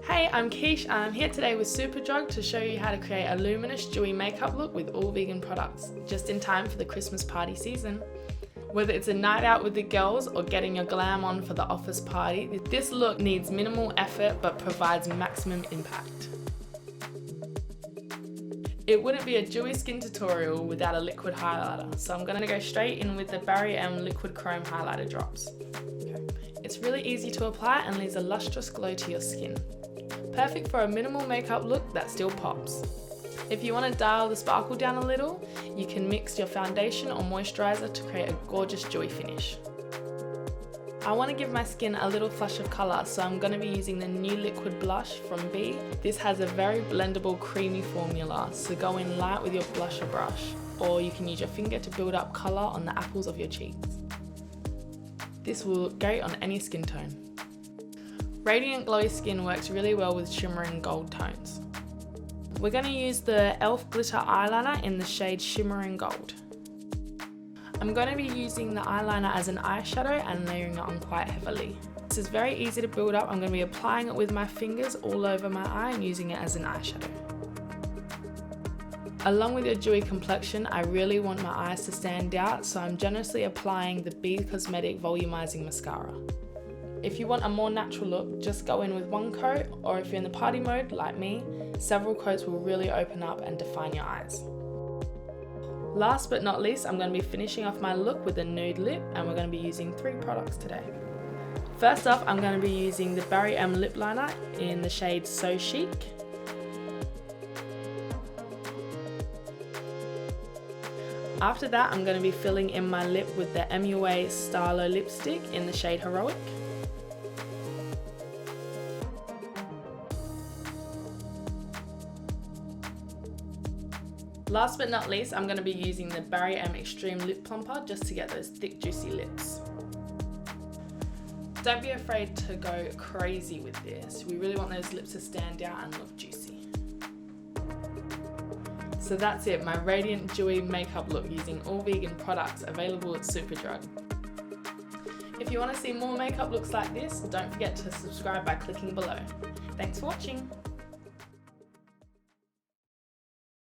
Hey, I'm Keesha and I'm here today with Superdrug to show you how to create a luminous dewy makeup look with all vegan products, just in time for the Christmas party season. Whether it's a night out with the girls or getting your glam on for the office party, this look needs minimal effort but provides maximum impact. It wouldn't be a dewy skin tutorial without a liquid highlighter, so I'm going to go straight in with the Barry M Liquid Chrome Highlighter Drops. It's really easy to apply and leaves a lustrous glow to your skin. Perfect for a minimal makeup look that still pops. If you want to dial the sparkle down a little, you can mix your foundation or moisturizer to create a gorgeous dewy finish. I want to give my skin a little flush of colour, so I'm going to be using the new liquid blush from B. This has a very blendable creamy formula, so go in light with your blusher brush, or you can use your finger to build up colour on the apples of your cheeks. This will look great on any skin tone. Radiant glowy skin works really well with shimmering gold tones. We're going to use the E.L.F glitter eyeliner in the shade Shimmering Gold. I'm going to be using the eyeliner as an eyeshadow and layering it on quite heavily. This is very easy to build up. I'm going to be applying it with my fingers all over my eye and using it as an eyeshadow. Along with your dewy complexion, I really want my eyes to stand out, so I'm generously applying the B Cosmetic Volumizing Mascara. If you want a more natural look, just go in with one coat, or if you're in the party mode like me, several coats will really open up and define your eyes. Last but not least, I'm going to be finishing off my look with a nude lip, and we're going to be using 3 products today. First off, I'm going to be using the Barry M lip liner in the shade So Chic. After that, I'm going to be filling in my lip with the MUA SuperStylo Lipstick in the shade Heroic. Last but not least, I'm going to be using the Barry M Extreme Lip Plumper just to get those thick, juicy lips. Don't be afraid to go crazy with this. We really want those lips to stand out and look juicy. So that's it, my radiant, dewy makeup look using all vegan products available at Superdrug. If you want to see more makeup looks like this, don't forget to subscribe by clicking below. Thanks for watching.